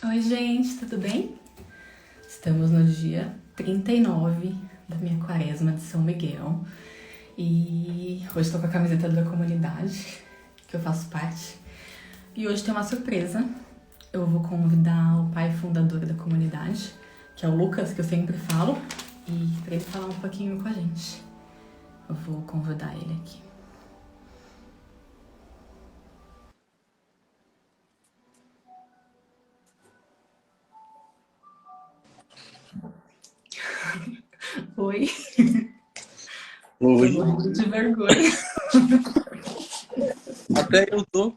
Oi, gente, tudo bem? Estamos no dia 39 da minha quaresma de São Miguel e hoje estou com a camiseta da comunidade, que eu faço parte. E hoje tem uma surpresa. Eu vou convidar o pai fundador da comunidade, que é o Lucas, que eu sempre falo, e para ele falar um pouquinho com a gente. Eu vou convidar ele aqui. Oi. Oi. Tô morrendo de vergonha. Até eu tô.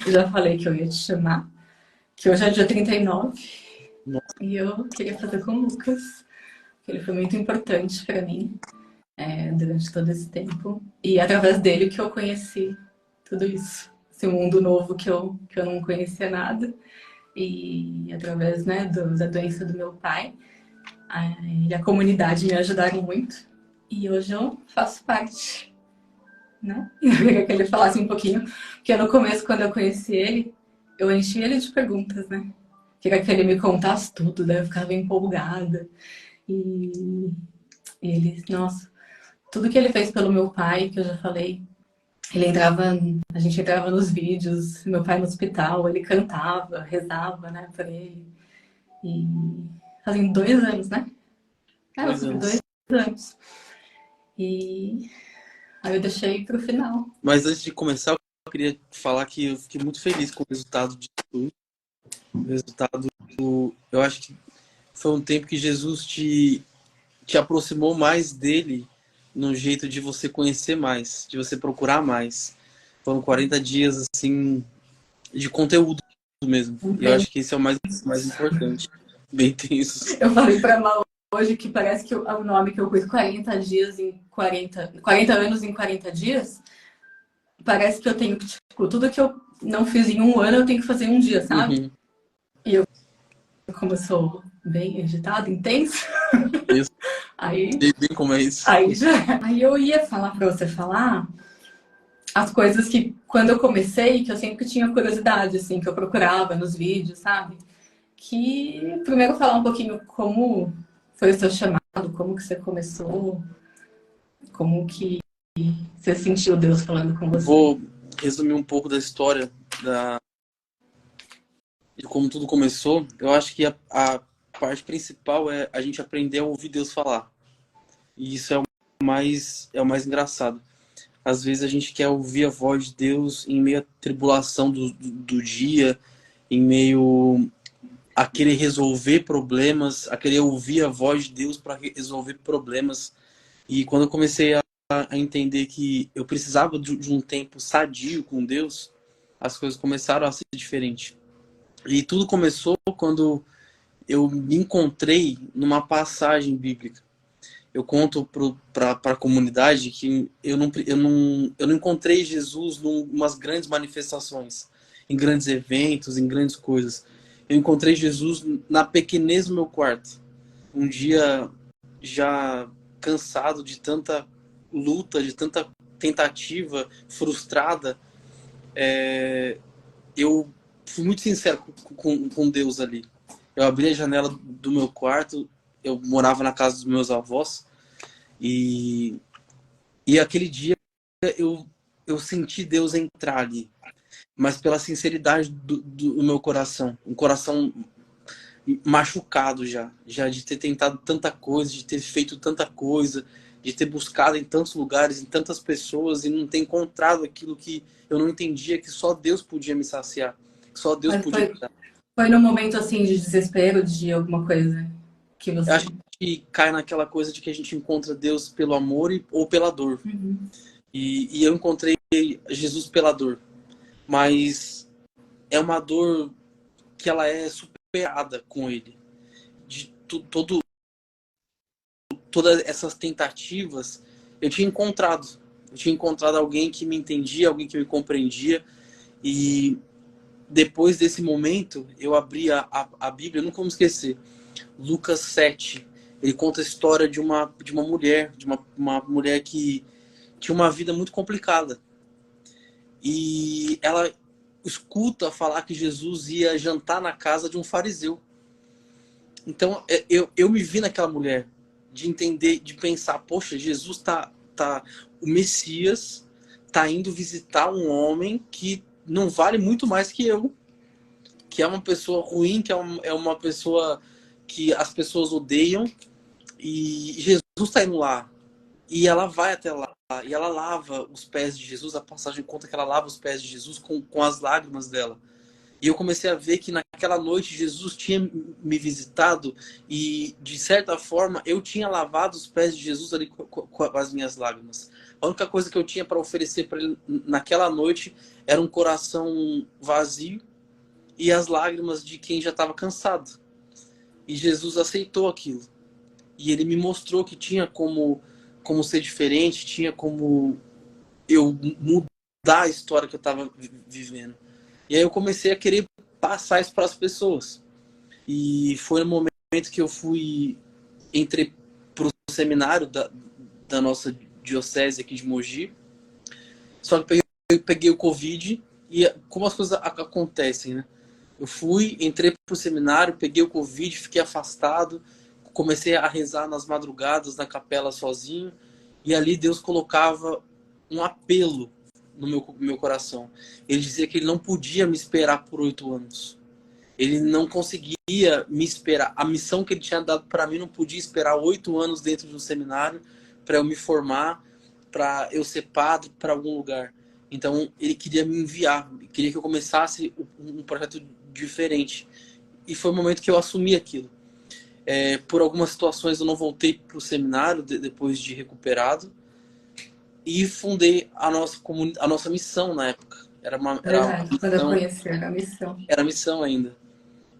Eu já falei que eu ia te chamar, que hoje é dia 39 Nossa. e eu queria fazer com o Lucas, que ele foi muito importante para mim durante todo esse tempo. E através dele que eu conheci tudo isso, esse mundo novo que eu não conhecia nada. E através da doença do meu pai, e a comunidade me ajudaram muito. E hoje eu faço parte, né? Eu queria que ele falasse um pouquinho, porque no começo, quando eu conheci ele, eu enchi ele de perguntas, né? Queria que ele me contasse tudo, daí eu ficava empolgada. E ele, nossa, tudo que ele fez pelo meu pai, que eu já falei, a gente entrava nos vídeos, meu pai no hospital, ele cantava, rezava, né, por ele. E fazem 2 anos, né? Vai fazer 2 anos. E aí eu deixei pro final. Mas antes de começar, eu queria falar que eu fiquei muito feliz com o resultado de tudo. O resultado, eu acho que foi um tempo que Jesus te aproximou mais dele no jeito de você conhecer mais, de você procurar mais. Foram 40 dias, assim, de conteúdo mesmo. E eu acho que isso é o mais importante. Bem tenso. Eu falei pra Mal hoje que parece que o nome que eu pus 40 dias em 40 anos em 40 dias, parece que eu tenho que, tipo, tudo que eu não fiz em um ano, eu tenho que fazer em um dia, sabe? Uhum. E eu, como eu sou bem agitada, intensa, Isso. aí Bem como é isso. Aí eu ia falar pra você falar as coisas que, quando eu comecei, que eu sempre tinha curiosidade, assim, que eu procurava nos vídeos, sabe? Que, primeiro, falar um pouquinho como foi o seu chamado, como que você começou, como que você sentiu Deus falando com você. Vou resumir um pouco da história de como tudo começou. Eu acho que a parte principal é a gente aprender a ouvir Deus falar. E isso é o mais engraçado. Às vezes a gente quer ouvir a voz de Deus em meio à tribulação do dia, em meio a querer resolver problemas, a querer ouvir a voz de Deus para resolver problemas. E quando eu comecei a entender que eu precisava de um tempo sadio com Deus, as coisas começaram a ser diferentes. E tudo começou quando eu me encontrei numa passagem bíblica. Eu conto para a comunidade que eu não encontrei Jesus em umas grandes manifestações, em grandes eventos, em grandes coisas. Eu encontrei Jesus na pequenez do meu quarto. Um dia já cansado de tanta luta, de tanta tentativa frustrada, eu fui muito sincero com Deus ali. Eu abri a janela do meu quarto, eu morava na casa dos meus avós, e aquele dia eu senti Deus entrar ali, mas pela sinceridade do meu coração, um coração machucado já de ter tentado tanta coisa, de ter feito tanta coisa, de ter buscado em tantos lugares, em tantas pessoas e não ter encontrado aquilo que eu não entendia, que só Deus podia me saciar, que só Deus Mas podia me dar. foi num momento, assim, de desespero, de alguma coisa que Eu você... acho que cai naquela coisa de que a gente encontra Deus pelo amor ou pela dor. Uhum. E eu encontrei Jesus pela dor. Mas é uma dor que ela é superada com ele. De todas essas tentativas, eu tinha encontrado. Eu tinha encontrado alguém que me entendia, alguém que me compreendia. E depois desse momento, eu abri a Bíblia, eu nunca vou me esquecer. Lucas 7. Ele conta a história de uma mulher, de uma mulher que tinha uma vida muito complicada. E ela escuta falar que Jesus ia jantar na casa de um fariseu. Então, eu me vi naquela mulher, de entender, de pensar, poxa, Jesus o Messias tá indo visitar um homem que não vale muito mais que eu, que é uma pessoa ruim, que é uma pessoa que as pessoas odeiam, e Jesus está indo lá. E ela vai até lá, e ela lava os pés de Jesus. A passagem conta que ela lava os pés de Jesus com as lágrimas dela. E eu comecei a ver que naquela noite Jesus tinha me visitado e, de certa forma, eu tinha lavado os pés de Jesus ali com as minhas lágrimas. A única coisa que eu tinha para oferecer para ele naquela noite era um coração vazio e as lágrimas de quem já estava cansado. E Jesus aceitou aquilo. E ele me mostrou que tinha como ser diferente, tinha como eu mudar a história que eu estava vivendo. E aí eu comecei a querer passar isso para as pessoas. E foi no momento que eu entrei para o seminário da nossa diocese aqui de Mogi. Só que eu peguei o Covid e como as coisas acontecem, né? Eu entrei para o seminário, peguei o Covid, fiquei afastado, comecei a rezar nas madrugadas na capela sozinho, e ali Deus colocava um apelo no meu coração. Ele dizia que ele não podia me esperar por 8 anos. Ele não conseguia me esperar. A missão que ele tinha dado para mim não podia esperar 8 anos dentro de um seminário para eu me formar, para eu ser padre para algum lugar. Então ele queria me enviar, queria que eu começasse um projeto diferente. E foi o momento que eu assumi aquilo. Por algumas situações eu não voltei para o seminário depois de recuperado, e fundei a nossa missão na época. Era uma Verdade, quando eu missão, conheci a missão. era missão ainda.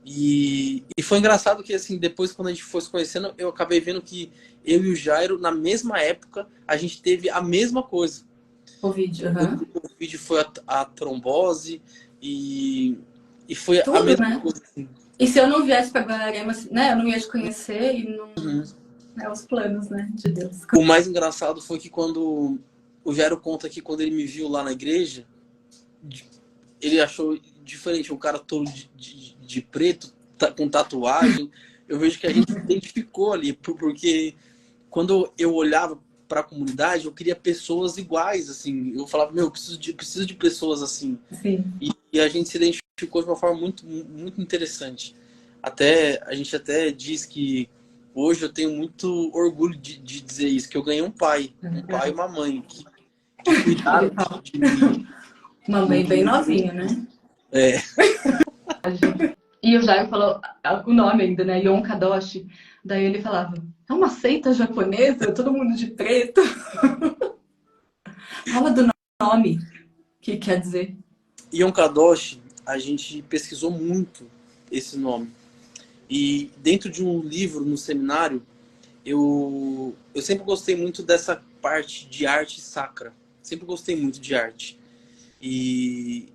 E foi engraçado que, assim, depois, quando a gente foi se conhecendo, eu acabei vendo que eu e o Jairo, na mesma época, a gente teve a mesma coisa. Covid, O Covid foi a trombose e foi a tudo, mesma né? coisa. Assim. E se eu não viesse para Guararema, né, eu não ia te conhecer e não... Uhum. Os planos, né, de Deus. O mais engraçado foi que quando o Jairo conta que quando ele me viu lá na igreja, ele achou diferente, um cara todo de preto, com tatuagem. Eu vejo que a gente se identificou ali, porque quando eu olhava para a comunidade, eu queria pessoas iguais, assim. Eu falava, meu, eu preciso de pessoas assim. Sim. E a gente se identificou de uma forma muito, muito interessante. A gente até diz que hoje eu tenho muito orgulho de dizer isso, que eu ganhei um pai e uma mãe que cuidaram de mim. Uma mãe bem novinha, né? É. E o Jairo falou o nome ainda, né? Yon Kadoshi. Daí ele falava, é uma seita japonesa? Todo mundo de preto? Fala do nome. O que quer dizer? Yon Kadoshi, a gente pesquisou muito esse nome. E dentro de um livro, no seminário, eu sempre gostei muito dessa parte de arte sacra. Sempre gostei muito de arte. E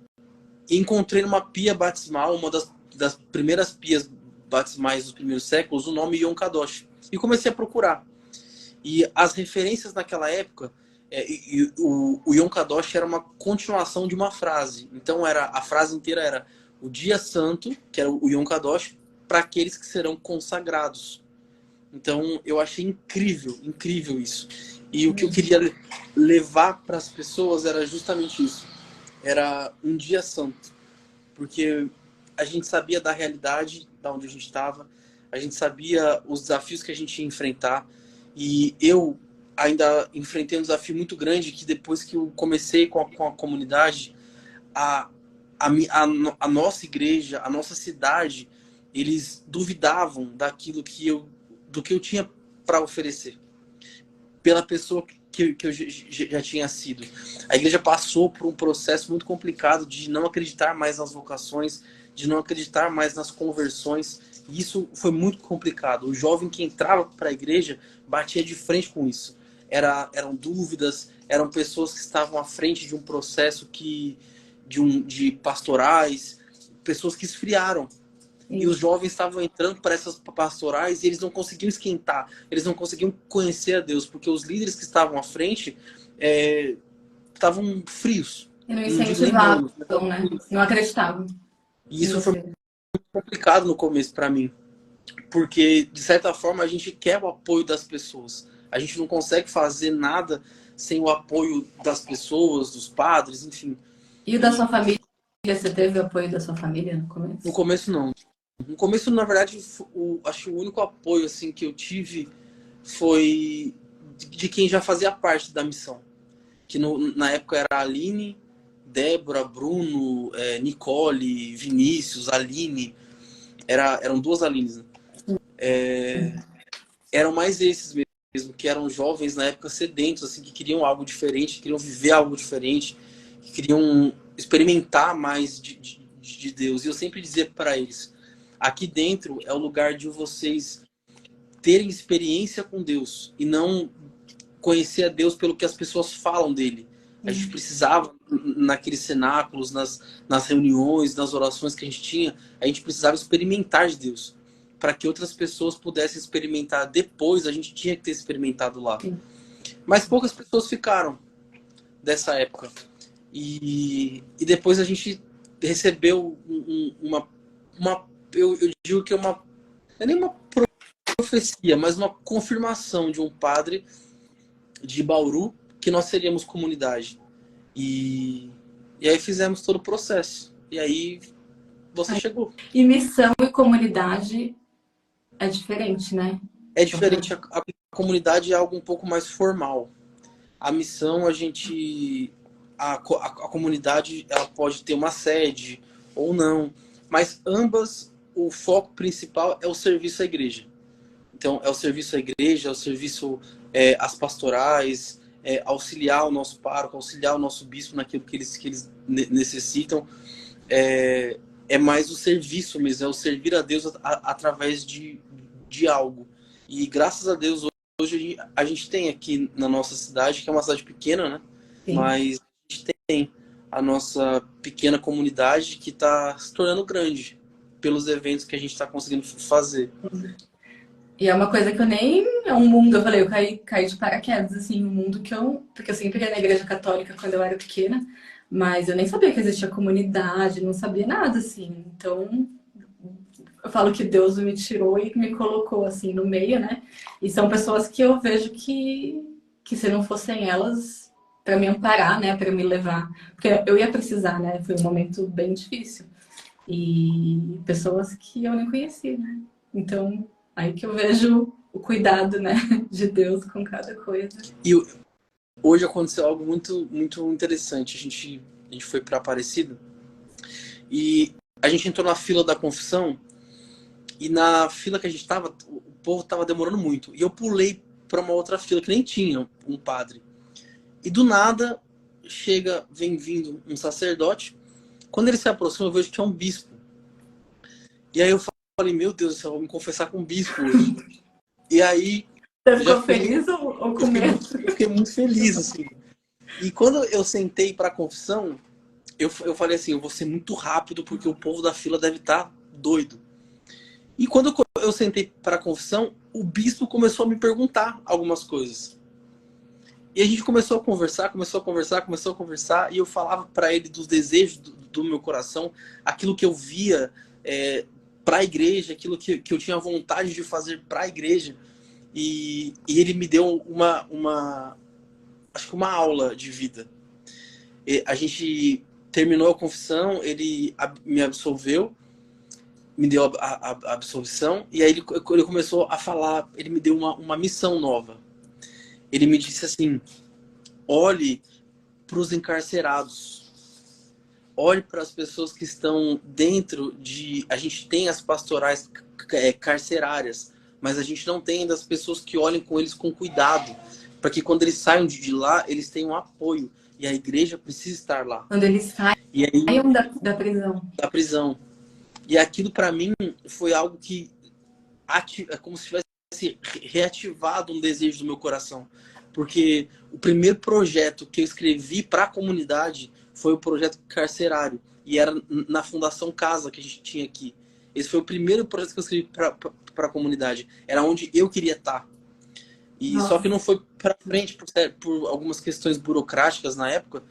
encontrei numa pia batismal, uma das primeiras pias batismais dos primeiros séculos, o nome Yon Kadoshi. E comecei a procurar. E as referências naquela época, o Yon Kadoshi era uma continuação de uma frase. Então a frase inteira era o dia santo, que era o Yon Kadoshi, para aqueles que serão consagrados. Então eu achei incrível isso. E o que eu queria levar para as pessoas era justamente isso. Era um dia santo. Porque a gente sabia da realidade, da onde a gente estava, a gente sabia os desafios que a gente ia enfrentar. E eu ainda enfrentei um desafio muito grande, que depois que eu comecei com a comunidade, a nossa igreja, a nossa cidade, eles duvidavam do que eu tinha para oferecer, pela pessoa que eu já tinha sido. A igreja passou por um processo muito complicado de não acreditar mais nas vocações, de não acreditar mais nas conversões. E isso foi muito complicado. O jovem que entrava para a igreja batia de frente com isso. Eram dúvidas, eram pessoas que estavam à frente de um processo de pastorais, pessoas que esfriaram. E os jovens estavam entrando para essas pastorais e eles não conseguiam esquentar, eles não conseguiam conhecer a Deus, porque os líderes que estavam à frente estavam frios. E não não digo nem não, incentivavam, né? Não acreditavam e em isso foi você. complicado no começo para mim, porque de certa forma a gente quer o apoio das pessoas. A gente não consegue fazer nada sem o apoio das pessoas, dos padres, enfim. E o da E sua família, você teve o apoio da sua família no no começo? começo não. No começo, na verdade, acho que o único apoio assim que eu tive foi de quem já fazia parte da missão. Que na época era a Aline, Débora, Bruno, Nicole, Vinícius, Aline. Eram duas Alines, né? Eram mais esses mesmo, que eram jovens na época sedentos, assim, que queriam algo diferente, que queriam viver algo diferente, que queriam experimentar mais de Deus. E eu sempre dizia para eles, aqui dentro é o lugar de vocês terem experiência com Deus e não conhecer a Deus pelo que as pessoas falam dele. A gente precisava, naqueles cenáculos, nas reuniões, nas orações que a gente tinha, a gente precisava experimentar de Deus. Para que outras pessoas pudessem experimentar depois, a gente tinha que ter experimentado lá. Sim. Mas poucas pessoas ficaram dessa época. E depois a gente recebeu eu digo que não é nem uma profecia, mas uma confirmação de um padre de Bauru que nós seríamos comunidade. E aí fizemos todo o processo. E aí você chegou. E missão e comunidade é diferente, né? É diferente, a comunidade é algo um pouco mais formal. A missão, a comunidade ela pode ter uma sede ou não, mas ambas, o foco principal é o serviço à igreja. Então, é o serviço à igreja, é o serviço às pastorais, auxiliar o nosso pároco, auxiliar o nosso bispo naquilo que eles necessitam. É mais o serviço mesmo, é o servir a Deus através de algo. E graças a Deus, hoje a gente tem aqui na nossa cidade, que é uma cidade pequena, né? Sim. Mas a gente tem a nossa pequena comunidade que está se tornando grande pelos eventos que a gente está conseguindo fazer. E é uma coisa que eu nem. É um mundo, eu falei, eu caí de paraquedas, assim, um mundo que eu. Porque eu sempre ia na igreja católica quando eu era pequena, mas eu nem sabia que existia comunidade, não sabia nada, assim. Então, eu falo que Deus me tirou e me colocou, assim, no meio, né? E são pessoas que eu vejo que se não fossem elas, para me amparar, né, para me levar. Porque eu ia precisar, né? Foi um momento bem difícil. E pessoas que eu nem conhecia, né? Então, aí que eu vejo o cuidado, né, de Deus com cada coisa. E hoje aconteceu algo muito, muito interessante. A gente foi para Aparecida e a gente entrou na fila da confissão e na fila que a gente estava, o povo estava demorando muito. E eu pulei para uma outra fila que nem tinha um padre. E do nada vem vindo um sacerdote. Quando ele se aproxima, eu vejo que é um bispo. E aí eu falei, meu Deus, eu vou me confessar com um bispo hoje. E aí Você ficou feliz ou com medo? Eu fiquei muito feliz, assim. E quando eu sentei para a confissão, eu falei assim, eu vou ser muito rápido porque o povo da fila deve estar doido. E quando eu sentei para a confissão, o bispo começou a me perguntar algumas coisas. E a gente começou a conversar, e eu falava para ele dos desejos do meu coração, aquilo que eu via para a igreja, aquilo que eu tinha vontade de fazer para a igreja. E ele me deu acho que uma aula de vida. A gente terminou a confissão, ele me absolveu, me deu a absolvição, e aí ele começou a falar, ele me deu uma missão nova. Ele me disse assim, olhe para os encarcerados, olhe para as pessoas que estão dentro de... A gente tem as pastorais carcerárias, mas a gente não tem ainda as pessoas que olhem com eles com cuidado, para que quando eles saiam de lá, eles tenham apoio. E a igreja precisa estar lá. Quando eles saiam da prisão. Da prisão. E aquilo para mim foi algo que é como se tivesse reativado um desejo do meu coração. Porque o primeiro projeto que eu escrevi para a comunidade foi o projeto carcerário. E era na Fundação Casa que a gente tinha aqui. Esse foi o primeiro projeto que eu escrevi para a comunidade. Era onde eu queria estar. E só que não foi para frente por algumas questões burocráticas na época.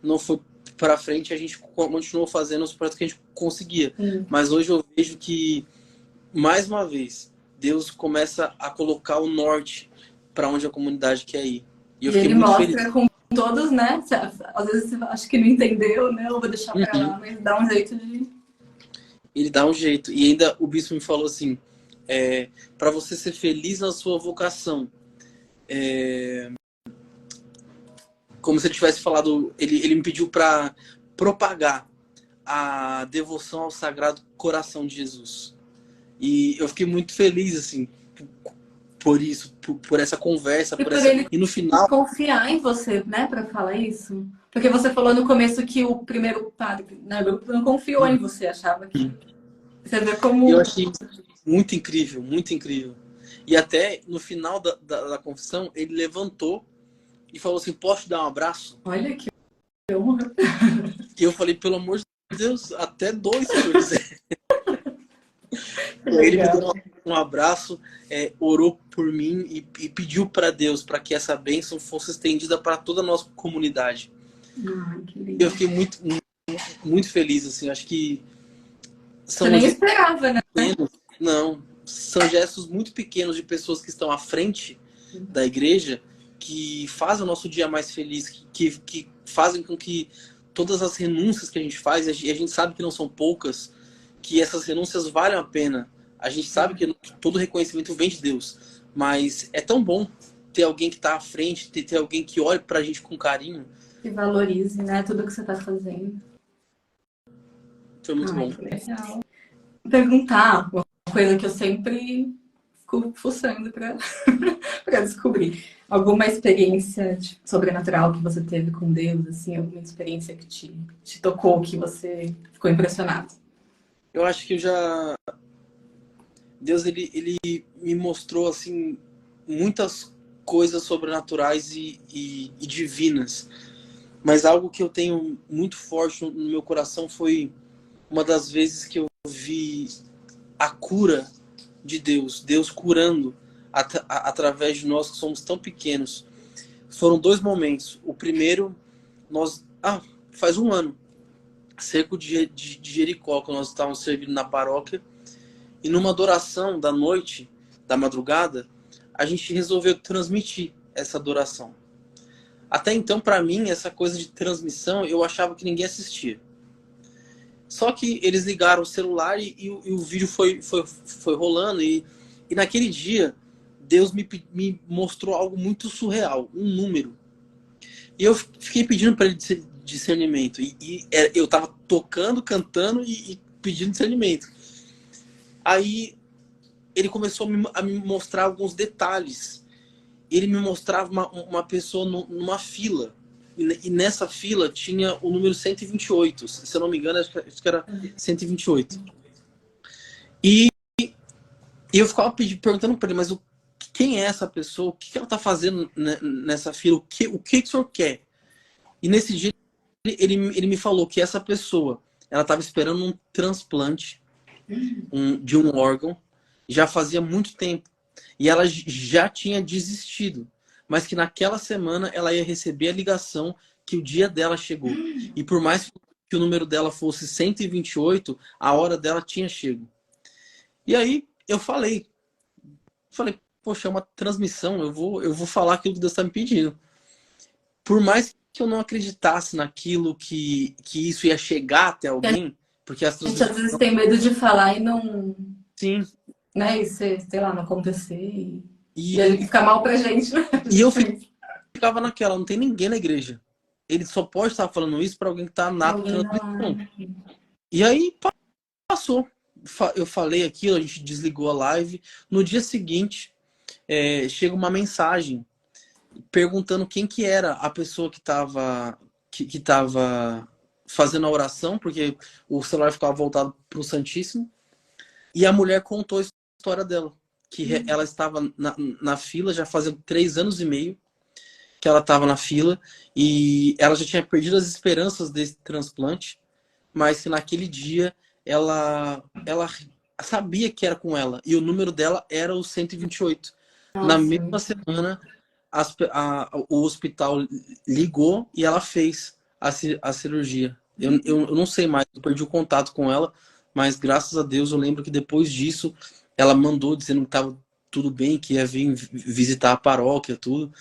Não foi para frente a gente continuou fazendo os projetos que a gente conseguia. Mas hoje eu vejo que, mais uma vez, Deus começa a colocar o norte para onde a comunidade quer ir. E eu E fiquei ele muito mostra feliz. com todos, né? Às vezes você acha que não entendeu, né? Eu vou deixar pra Uhum. lá, mas dá um jeito de... Ele dá um jeito. E ainda o bispo me falou assim, para você ser feliz na sua vocação, como se ele tivesse falado, ele me pediu para propagar a devoção ao Sagrado Coração de Jesus. E eu fiquei muito feliz, assim, por isso, por essa conversa, E por por essa... ele E no final... confiar em você, né, pra falar isso. Porque você falou no começo que o primeiro padre, né, grupo não confiou em você, achava que... Você vê Eu como... achei muito incrível, muito incrível. E até no final da confissão, ele levantou e falou assim, posso te dar um abraço? Olha que honra. E eu falei, pelo amor de Deus, até dois, se eu quiser. Que Ele me legal. deu um abraço, orou por mim e pediu para Deus para que essa bênção fosse estendida para toda a nossa comunidade. Que lindo. Eu fiquei muito, muito feliz, assim, acho que Você são nem gestos esperava, né? pequenos, não, são gestos muito pequenos de pessoas que estão à frente da igreja que fazem o nosso dia mais feliz, que fazem com que todas as renúncias que a gente faz, e a gente sabe que não são poucas, que essas renúncias valem a pena. A gente sabe que todo reconhecimento vem de Deus, mas é tão bom ter alguém que está à frente, ter alguém que olhe para a gente com carinho. Que valorize, né, tudo que você está fazendo. Foi muito bom. Que legal. Vou perguntar uma coisa que eu sempre fico fuçando para descobrir. Alguma experiência sobrenatural que você teve com Deus, assim, alguma experiência que te tocou, que você ficou impressionado? Eu acho que Deus, ele me mostrou, assim, muitas coisas sobrenaturais e divinas. Mas algo que eu tenho muito forte no meu coração foi uma das vezes que eu vi a cura de Deus. Deus curando através de nós que somos tão pequenos. Foram dois momentos. O primeiro, faz um ano, cerco de Jericó, que nós estávamos servindo na paróquia. E numa adoração da noite, da madrugada, a gente resolveu transmitir essa adoração. Até então, para mim, essa coisa de transmissão, eu achava que ninguém assistia. Só que eles ligaram o celular e o vídeo foi rolando. E naquele dia, Deus me mostrou algo muito surreal, um número. E eu fiquei pedindo para ele discernimento. Eu estava tocando, cantando e pedindo discernimento. Aí ele começou a me mostrar alguns detalhes. Ele me mostrava uma pessoa numa fila. E nessa fila tinha o número 128. Se eu não me engano, acho que era 128. E eu ficava perguntando para ele, mas quem é essa pessoa? O que ela está fazendo nessa fila? O que o senhor quer? E nesse dia ele me falou que essa pessoa, ela estava esperando um transplante de um órgão já fazia muito tempo. E ela já tinha desistido. Mas que naquela semana ela ia receber a ligação que o dia dela chegou. E por mais que o número dela fosse 128, a hora dela tinha chego. E aí eu falei, poxa, é uma transmissão, eu vou falar aquilo que Deus está me pedindo. Por mais que eu não acreditasse naquilo que isso ia chegar até alguém, porque as A gente às vezes tem medo de falar e não... Sim. Né? E sei lá, não acontecer e E ficar mal pra gente, né? E eu ficava naquela, não tem ninguém na igreja. Ele só pode estar falando isso para alguém que está na transmissão. E aí passou. Eu falei aquilo, a gente desligou a live. No dia seguinte, chega uma mensagem perguntando quem que era a pessoa que estava fazendo a oração, porque o celular ficava voltado para o Santíssimo. E a mulher contou a história dela. Que ela estava na fila já fazia 3 anos e meio que ela estava na fila e ela já tinha perdido as esperanças desse transplante, mas que naquele dia ela sabia que era com ela e o número dela era o 128. Nossa. Na mesma semana o hospital ligou e ela fez a cirurgia. Eu não sei mais, eu perdi o contato com ela, mas graças a Deus eu lembro que depois disso ela mandou dizendo que estava tudo bem, que ia vir visitar a paróquia, tudo.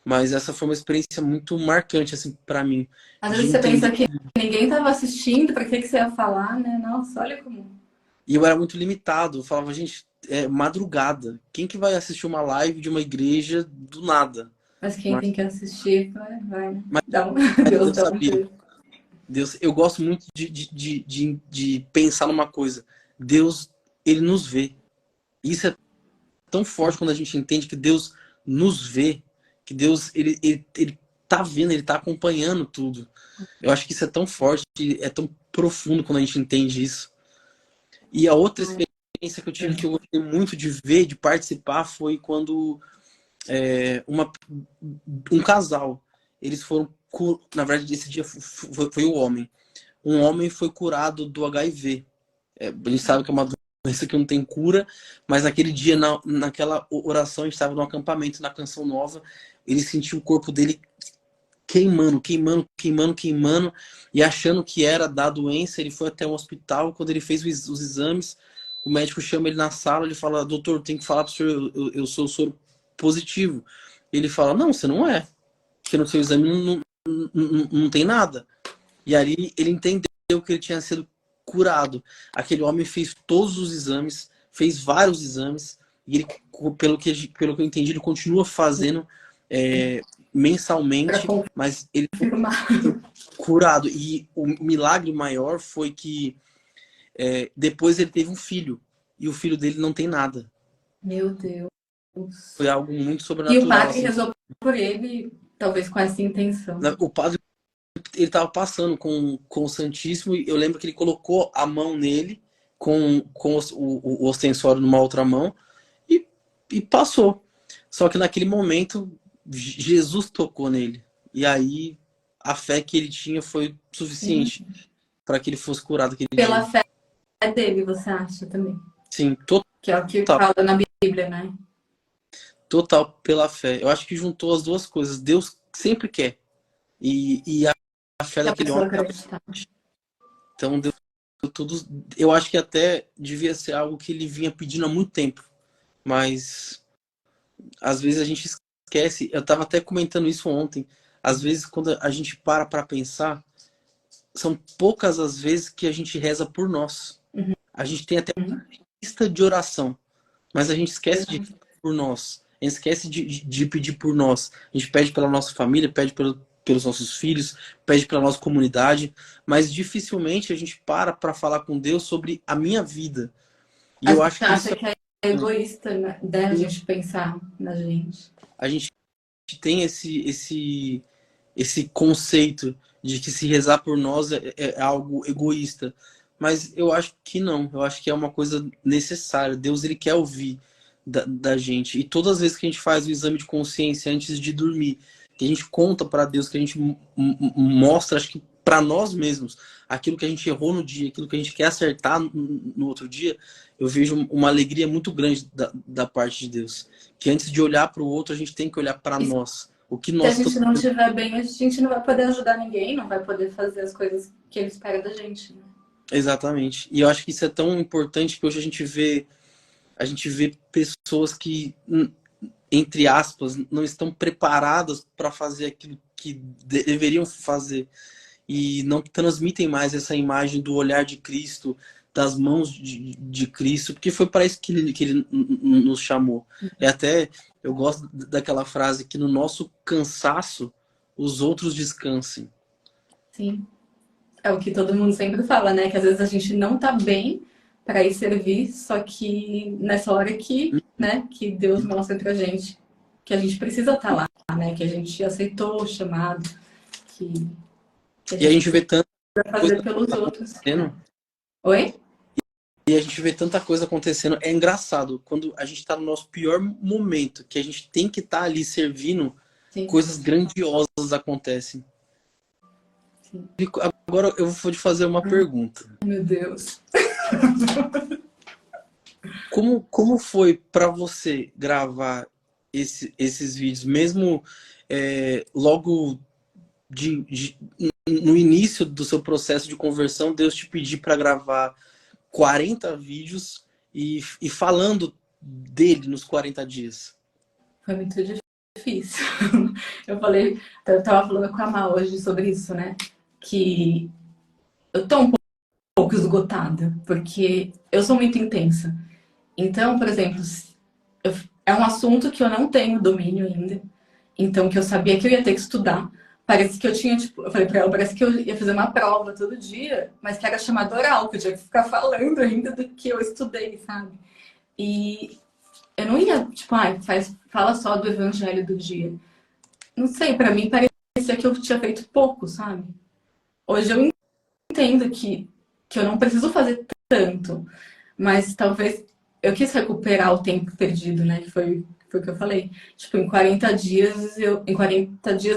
Mas essa foi uma experiência muito marcante, assim, para mim. Às De vezes você entender. pensa que ninguém estava assistindo, para que que você ia falar, né? Nossa, olha como. E eu era muito limitado. Eu falava, gente, é madrugada. Quem que vai assistir uma live de uma igreja do nada? Mas quem Mas, tem que assistir, vai, né? mas Dá um... Deus Deus dá um sabia. jeito. Deus, eu gosto muito de pensar numa coisa. Deus, ele nos vê. Isso é tão forte quando a gente entende que Deus nos vê, que Deus, ele tá vendo, ele tá acompanhando tudo. Eu acho que isso é tão forte, é tão profundo quando a gente entende isso. E a outra experiência que eu tive, que eu gostei muito de ver, de participar, foi quando um casal, eles foram, na verdade, esse dia foi o homem. Um homem foi curado do HIV. A gente sabe que é uma doença que não tem cura, mas naquele dia, naquela oração, a gente estava num acampamento na Canção Nova, ele sentiu o corpo dele queimando, queimando, queimando, queimando, e achando que era da doença, ele foi até o hospital. Quando ele fez os exames, o médico chama ele na sala, ele fala, doutor, tem que falar pro senhor, eu sou soro positivo. Ele fala, não, você não é, porque no seu exame não tem nada. E ali ele entendeu que ele tinha sido curado. Aquele homem fez todos os exames, fez vários exames, e ele, pelo que eu entendi, ele continua fazendo Para mensalmente, mas ele confirmar. foi curado. E o milagre maior foi que depois ele teve um filho, e o filho dele não tem nada. Meu Deus. Foi algo muito E o sobrenatural. padre Assim. rezou por ele, talvez com essa intenção. O padre, ele estava passando com o Santíssimo, e eu lembro que ele colocou a mão nele, com o ostensório numa outra mão, e passou. Só que naquele momento, Jesus tocou nele. E aí, a fé que ele tinha foi suficiente para que ele fosse curado aquele Pela dia. fé dele, você acha também? Sim, Que é o que total, fala na Bíblia, né? total pela fé. Eu acho que juntou as duas coisas. Deus sempre quer. E a fé Que a daquele pessoa homem. acreditar. Então, Deus tudo. Eu acho que até devia ser algo que ele vinha pedindo há muito tempo. Mas às vezes a gente esquece. Eu estava até comentando isso ontem. Às vezes, quando a gente para pensar, são poucas as vezes que a gente reza por nós. A gente tem até uma lista de oração, mas a gente esquece de pedir por nós. A gente esquece de pedir por nós. A gente pede pela nossa família, pede pelos nossos filhos, pede pela nossa comunidade, mas dificilmente a gente para falar com Deus sobre a minha vida. E A eu gente acho que isso acha que é egoísta, né? A gente pensar na gente. a gente tem esse conceito de que se rezar por nós é algo egoísta. Mas eu acho que não. Eu acho que é uma coisa necessária. Deus, ele quer ouvir da gente. E todas as vezes que a gente faz o exame de consciência antes de dormir, que a gente conta para Deus, que a gente mostra, acho que para nós mesmos, aquilo que a gente errou no dia, aquilo que a gente quer acertar no outro dia, eu vejo uma alegria muito grande da parte de Deus. Que antes de olhar para o outro, a gente tem que olhar para E nós. O que se a nós gente não estiver bem, a gente não vai poder ajudar ninguém, não vai poder fazer as coisas que ele espera da gente, né? Exatamente. E eu acho que isso é tão importante que hoje a gente vê pessoas que, entre aspas, não estão preparadas para fazer aquilo que deveriam fazer e não transmitem mais essa imagem do olhar de Cristo, das mãos de Cristo, porque foi para isso que ele nos chamou. É até, eu gosto daquela frase que no nosso cansaço os outros descansem. Sim. É o que todo mundo sempre fala, né? Que às vezes a gente não tá bem para ir servir, só que nessa hora né, que Deus mostra pra gente que a gente precisa estar lá, né? Que a gente aceitou o chamado, que a E a gente gente precisa vê tanta coisa fazer pelos outros. acontecendo. Oi? E a gente vê tanta coisa acontecendo. É engraçado, quando a gente está no nosso pior momento, que a gente tem que estar ali servindo, Sim, coisas grandiosas acontecem. sim. E agora eu vou te fazer uma pergunta. Meu Deus. Como foi para você gravar esses vídeos, mesmo logo no início do seu processo de conversão, Deus te pedir para gravar 40 vídeos e falando dele nos 40 dias? Foi muito difícil. Eu tava falando com a Má hoje sobre isso, né? Que eu tô um pouco esgotada, porque eu sou muito intensa. Então, por exemplo, é um assunto que eu não tenho domínio ainda. Então, que eu sabia que eu ia ter que estudar. Parece que eu tinha, tipo, eu falei pra ela, parece que eu ia fazer uma prova todo dia, mas que era chamada oral, que eu tinha que ficar falando ainda do que eu estudei, sabe? E eu não ia, tipo, fala só do evangelho do dia. Não sei, pra mim parecia que eu tinha feito pouco, sabe? Hoje eu entendo que eu não preciso fazer tanto, mas talvez eu quis recuperar o tempo perdido, né? Que foi o que eu falei. Tipo, em 40 dias eu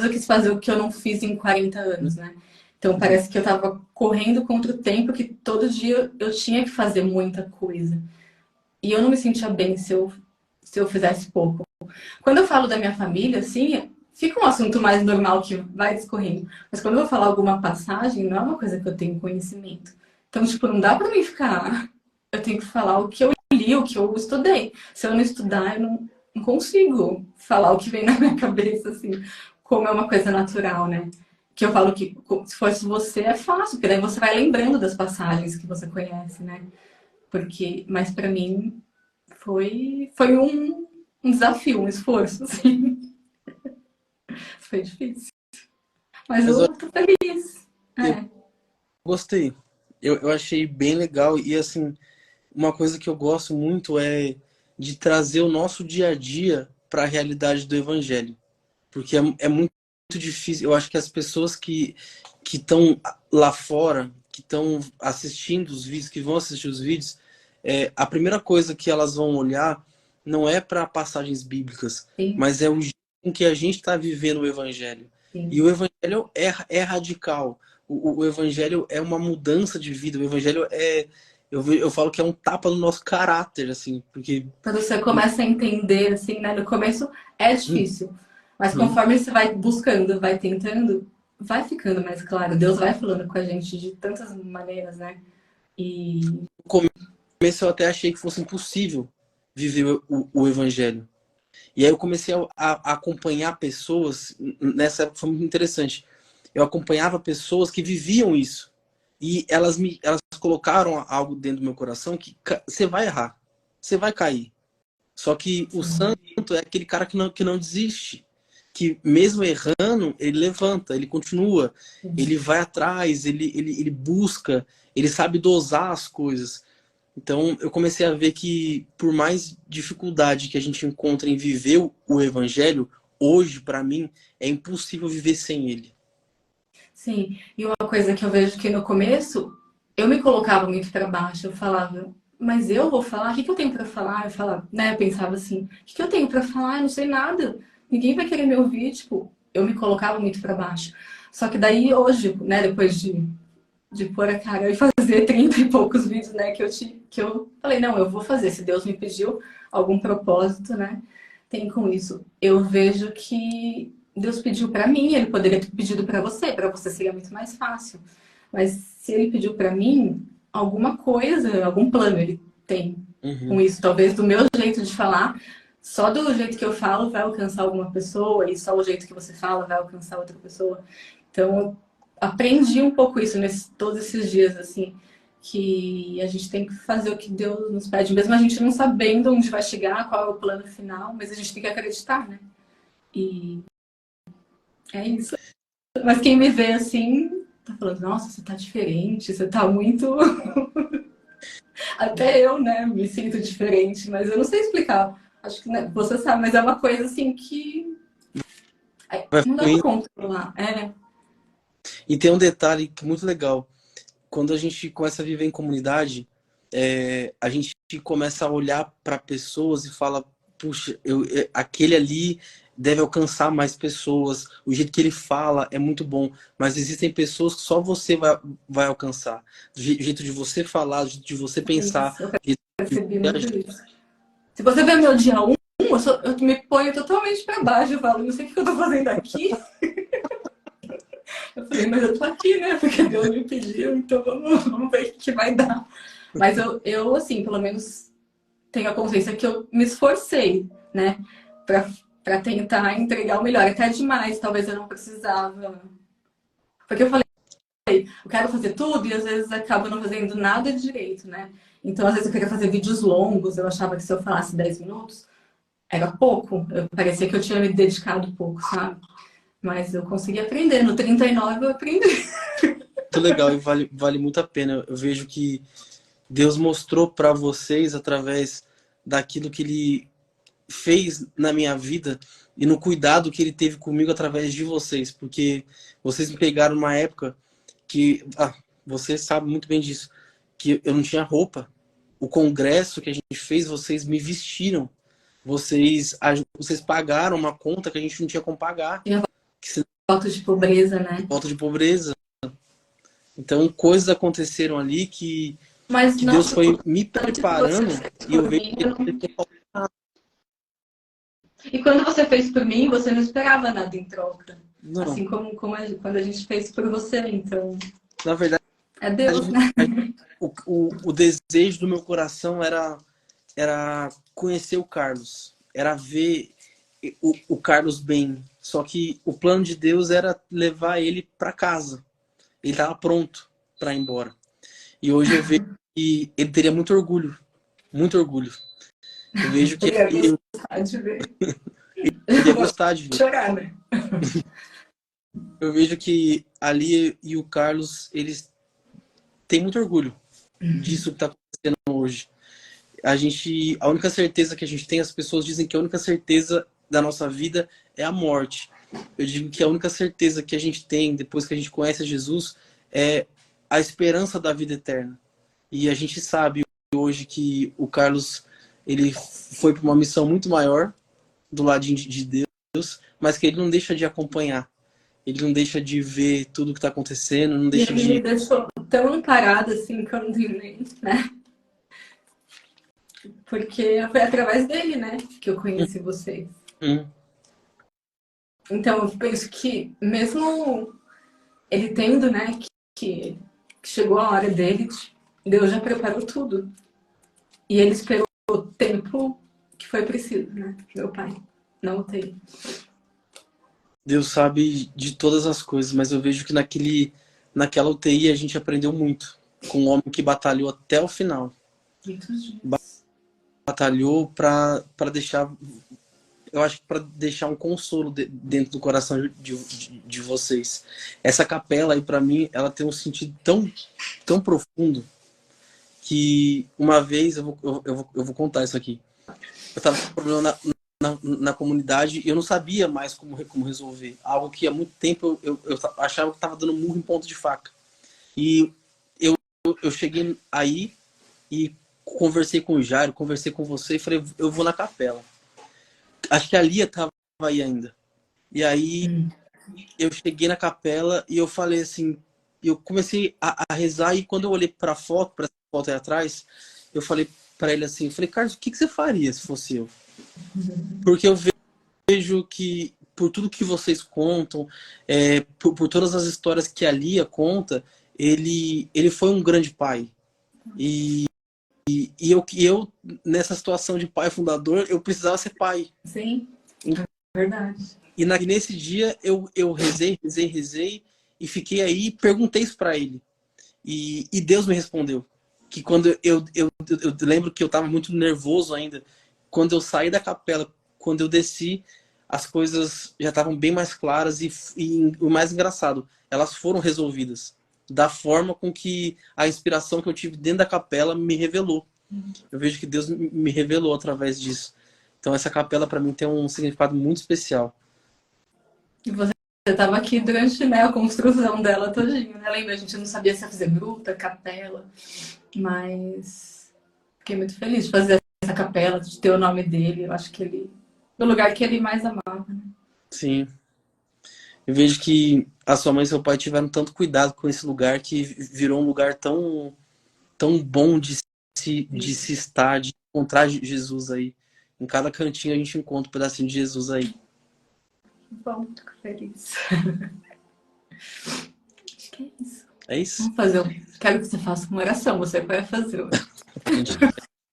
quis fazer o que eu não fiz em 40 anos, né? Então parece que eu tava correndo contra o tempo, que todo dia eu tinha que fazer muita coisa. E eu não me sentia bem se eu fizesse pouco. Quando eu falo da minha família, assim, fica um assunto mais normal que vai discorrendo. Mas quando eu vou falar alguma passagem, não é uma coisa que eu tenho conhecimento. Então, tipo, não dá pra mim ficar. Eu tenho que falar o que eu li, o que eu estudei. Se eu não estudar, eu não consigo falar o que vem na minha cabeça, assim, como é uma coisa natural, né? Que eu falo que se fosse você é fácil, porque daí você vai lembrando das passagens que você conhece, né? Mas pra mim foi um desafio, um esforço, assim. Foi difícil. Mas Mas eu, eu tô feliz. eu É, gostei. Eu achei bem legal. E assim, uma coisa que eu gosto muito é de trazer o nosso dia a dia para a realidade do evangelho. Porque é muito difícil. Eu acho que as pessoas que estão lá fora, que estão assistindo os vídeos, que vão assistir os vídeos, a primeira coisa que elas vão olhar não é para passagens bíblicas, sim, mas é o jeito em que a gente está vivendo o evangelho. E sim. o evangelho é radical. O evangelho é uma mudança de vida. O evangelho eu falo que é um tapa no nosso caráter, assim, porque Quando você começa a entender, assim, né? No começo é difícil. Mas conforme você vai buscando, vai tentando, vai ficando mais claro. Deus vai falando com a gente de tantas maneiras, né? E no começo eu até achei que fosse impossível viver o evangelho. E aí eu comecei a acompanhar pessoas, nessa época foi muito interessante. Eu acompanhava pessoas que viviam isso. E elas colocaram algo dentro do meu coração que você vai errar, você vai cair. Só que o sim, santo é aquele cara que não desiste. Que mesmo errando, ele levanta, ele continua, ele vai atrás, ele busca, ele sabe dosar as coisas. Então eu comecei a ver que por mais dificuldade que a gente encontra em viver o evangelho, hoje para mim é impossível viver sem ele. sim. E uma coisa que eu vejo que no começo eu me colocava muito para baixo. Eu falava, mas eu vou falar? O que eu tenho para falar? Eu falava, né? Eu pensava assim, o que eu tenho para falar? Eu não sei nada. Ninguém vai querer me ouvir. Tipo, eu me colocava muito para baixo. Só que daí hoje, né? Depois de pôr a cara e fazer 30 e poucos vídeos, né? Que eu falei, não, eu vou fazer. Se Deus me pediu algum propósito, né? Tem com isso. Eu vejo que Deus pediu para mim, ele poderia ter pedido para você seria muito mais fácil. Mas se ele pediu para mim, alguma coisa, algum plano ele tem com Uhum. isso. Talvez do meu jeito de falar, só do jeito que eu falo vai alcançar alguma pessoa, e só o jeito que você fala vai alcançar outra pessoa. Então, eu aprendi um pouco isso todos esses dias, assim, que a gente tem que fazer o que Deus nos pede, mesmo a gente não sabendo onde vai chegar, qual é o plano final, mas a gente tem que acreditar, né? E é isso. Mas quem me vê assim, tá falando, nossa, você tá diferente, você tá muito. Até eu, né, me sinto diferente, mas eu não sei explicar. Acho que né, você sabe, mas é uma coisa assim que Vai não dá pra fluindo. controlar. É, E tem um detalhe que é muito legal. Quando a gente começa a viver em comunidade, a gente começa a olhar para pessoas e fala, puxa, aquele ali deve alcançar mais pessoas, o jeito que ele fala é muito bom, mas existem pessoas que só você vai alcançar. Do jeito de você falar, do jeito de você é isso. Eu pensar, do jeito de percebi você muito agir. isso. Se você ver meu dia um, eu me ponho totalmente pra baixo. Eu falo, não sei o que eu tô fazendo aqui. Eu falei, mas eu tô aqui, né? Porque Deus me pediu, então vamos ver o que vai dar. Mas eu, assim, pelo menos tenho a consciência que eu me esforcei, né? Pra tentar entregar o melhor. Até demais, talvez eu não precisava. Porque eu falei, eu quero fazer tudo e às vezes acabo não fazendo nada direito, né? Então, às vezes eu queria fazer vídeos longos, eu achava que se eu falasse 10 minutos, era pouco. Parecia que eu tinha me dedicado pouco, sabe? Mas eu consegui aprender. No 39 eu aprendi. Muito legal e vale muito a pena. Eu vejo que Deus mostrou para vocês através daquilo que Ele fez na minha vida e no cuidado que Ele teve comigo através de vocês, porque vocês me pegaram numa época que, você sabe muito bem disso, que eu não tinha roupa. O congresso que a gente fez, vocês me vestiram. Vocês pagaram uma conta que a gente não tinha como pagar. Tinha Que foto de pobreza, né? Falta de pobreza. Então, coisas aconteceram ali Mas, que Deus nossa, foi me quando você preparando fez e eu por vejo mim, que ele tem faltado. e quando você fez por mim, você não esperava nada em troca. Não, Assim como quando a gente fez por você. Então, na verdade, é Deus, né? o desejo do meu coração era conhecer o Carlos, era ver o Carlos bem. Só que o plano de Deus era levar ele para casa. Ele estava pronto para ir embora. E hoje eu vejo que ele teria muito orgulho, muito orgulho. Eu vejo que Eu ia ele gostar de ver. ia gostar de ver. Chorar, né? Eu vejo que ali e o Carlos, eles têm muito orgulho disso que está acontecendo hoje. A única certeza que a gente tem, as pessoas dizem que a única certeza da nossa vida é a morte. Eu digo que a única certeza que a gente tem depois que a gente conhece Jesus é a esperança da vida eterna. E a gente sabe hoje que o Carlos, ele foi para uma missão muito maior do ladinho de Deus, mas que ele não deixa de acompanhar. Ele não deixa de ver tudo que está acontecendo, não E deixa ele me de... deixou tão amparada assim que eu não tenho nem, né? Porque foi através dele, né, que eu conheci vocês. Hum, Então, eu penso que mesmo ele tendo, né, que chegou a hora dele, Deus já preparou tudo. E ele esperou o tempo que foi preciso, né? Meu pai. Não tem. Deus sabe de todas as coisas, mas eu vejo que naquela UTI a gente aprendeu muito com um homem que batalhou até o final. Muitos dias. Batalhou para deixar, eu acho que para deixar um consolo dentro do coração de vocês. Essa capela aí, para mim, ela tem um sentido tão profundo que uma vez, eu vou contar isso aqui. Eu estava com um problema na comunidade e eu não sabia mais como resolver. Algo que há muito tempo eu achava que estava dando murro em ponto de faca. E eu cheguei aí e conversei com o Jairo, conversei com você e falei, eu vou na capela. Acho que a Lia estava aí ainda. E aí eu cheguei na capela e eu falei assim, eu comecei a rezar e quando eu olhei para a foto aí atrás, eu falei para ele assim, eu falei, Carlos, o que você faria se fosse eu? Porque eu vejo que por tudo que vocês contam, por todas as histórias que a Lia conta, ele foi um grande pai. E eu, nessa situação de pai fundador, eu precisava ser pai. Sim, é verdade. E nesse dia eu rezei e fiquei aí e perguntei isso para ele. E Deus me respondeu. Que quando eu lembro que eu estava muito nervoso ainda. Quando eu saí da capela, quando eu desci, as coisas já estavam bem mais claras e o mais engraçado, elas foram resolvidas da forma com que a inspiração que eu tive dentro da capela me revelou. Eu vejo que Deus me revelou através disso. Então essa capela para mim tem um significado muito especial. E você estava aqui durante, né, a construção dela todinha, né? Lembra? A gente não sabia se ia fazer gruta, capela, mas fiquei muito feliz de fazer essa capela, de ter o nome dele. Eu acho que ele, no lugar que ele mais amava. Sim. Eu vejo que a sua mãe e seu pai tiveram tanto cuidado com esse lugar que virou um lugar tão bom de se estar, de encontrar Jesus aí. Em cada cantinho a gente encontra um pedacinho de Jesus aí. Bom, fico feliz. Acho que é isso. É isso? Vamos fazer Quero que você faça uma oração, você vai fazer hoje.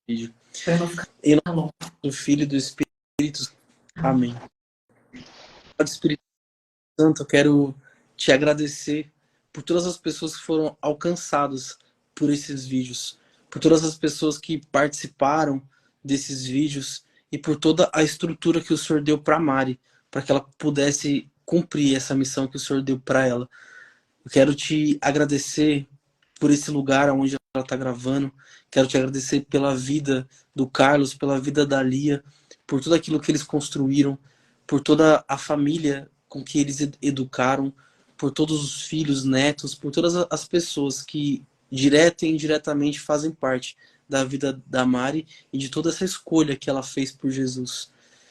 Vídeo. Pra não ficar Em nome longo. do Filho e do Espírito. Amém. Espírito Santo, eu quero te agradecer por todas as pessoas que foram alcançadas por esses vídeos, por todas as pessoas que participaram desses vídeos e por toda a estrutura que o Senhor deu para Mari, para que ela pudesse cumprir essa missão que o Senhor deu para ela. Eu quero te agradecer por esse lugar onde ela está gravando. Quero te agradecer pela vida do Carlos, pela vida da Lia, por tudo aquilo que eles construíram, por toda a família com que eles educaram, por todos os filhos, netos, por todas as pessoas que direta e indiretamente fazem parte da vida da Mari e de toda essa escolha que ela fez por Jesus.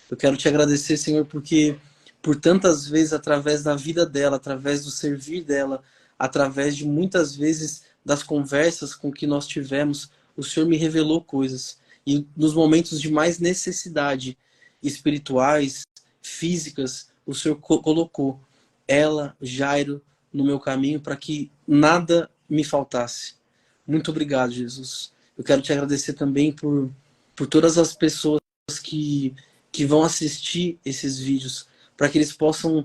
Eu quero te agradecer, Senhor, porque por tantas vezes, através da vida dela, através do servir dela, através de muitas vezes das conversas com que nós tivemos, o Senhor me revelou coisas. E nos momentos de mais necessidade, espirituais, físicas, o Senhor colocou ela, Jairo, no meu caminho para que nada me faltasse. Muito obrigado, Jesus. Eu quero te agradecer também por todas as pessoas que vão assistir esses vídeos, para que eles possam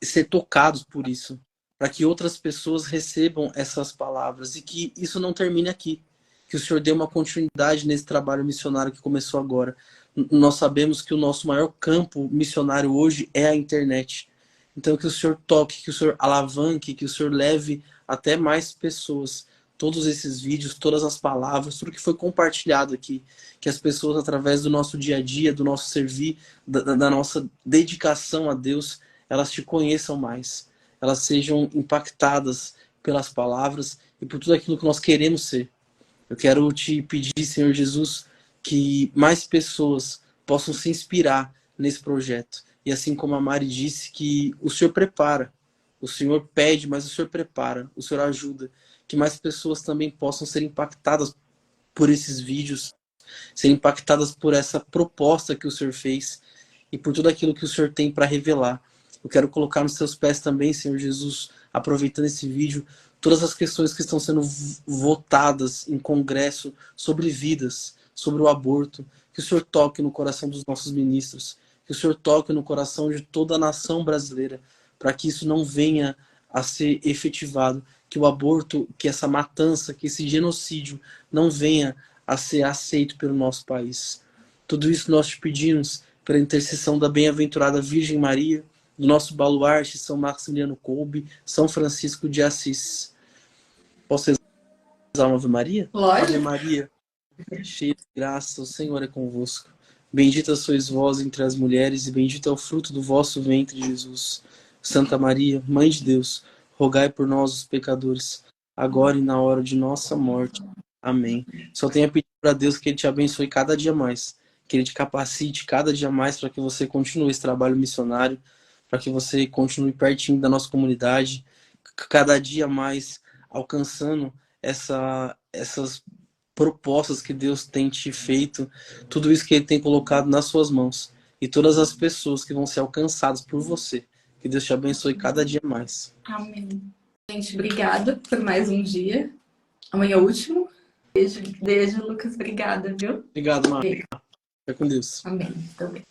ser tocados por isso, para que outras pessoas recebam essas palavras e que isso não termine aqui, que o Senhor dê uma continuidade nesse trabalho missionário que começou agora. Nós sabemos que o nosso maior campo missionário hoje é a internet. Então que o Senhor toque, que o Senhor alavanque, que o Senhor leve até mais pessoas todos esses vídeos, todas as palavras, tudo que foi compartilhado aqui, que as pessoas, através do nosso dia a dia, do nosso servir, da nossa dedicação a Deus, elas te conheçam mais, elas sejam impactadas pelas palavras e por tudo aquilo que nós queremos ser. Eu quero te pedir, Senhor Jesus, que mais pessoas possam se inspirar nesse projeto. E assim como a Mari disse, que o Senhor prepara, o Senhor pede, mas o Senhor prepara, o Senhor ajuda. Que mais pessoas também possam ser impactadas por esses vídeos, ser impactadas por essa proposta que o Senhor fez e por tudo aquilo que o Senhor tem para revelar. Eu quero colocar nos seus pés também, Senhor Jesus, aproveitando esse vídeo, todas as questões que estão sendo votadas em congresso sobre vidas, sobre o aborto, que o Senhor toque no coração dos nossos ministros, que o Senhor toque no coração de toda a nação brasileira, para que isso não venha a ser efetivado, que o aborto, que essa matança, que esse genocídio não venha a ser aceito pelo nosso país. Tudo isso nós te pedimos pela intercessão da bem-aventurada Virgem Maria, do nosso baluarte, São Maximiliano Kolbe, São Francisco de Assis. Posso rezar uma Ave Maria? Lógico. Ave Maria, cheia de graça, o Senhor é convosco. Bendita sois vós entre as mulheres, e bendito é o fruto do vosso ventre, Jesus. Santa Maria, Mãe de Deus, rogai por nós, os pecadores, agora e na hora de nossa morte. Amém. Só tenho a pedir para Deus que Ele te abençoe cada dia mais, que Ele te capacite cada dia mais para que você continue esse trabalho missionário, para que você continue pertinho da nossa comunidade, cada dia mais alcançando essas propostas que Deus tem te feito, tudo isso que Ele tem colocado nas suas mãos e todas as pessoas que vão ser alcançadas por você. Que Deus te abençoe cada dia mais. Amém. Gente, obrigada por mais um dia. Amanhã é o último. Beijo, Lucas. Obrigada, viu? Obrigado, Mar. Fica com Deus. Amém. Também.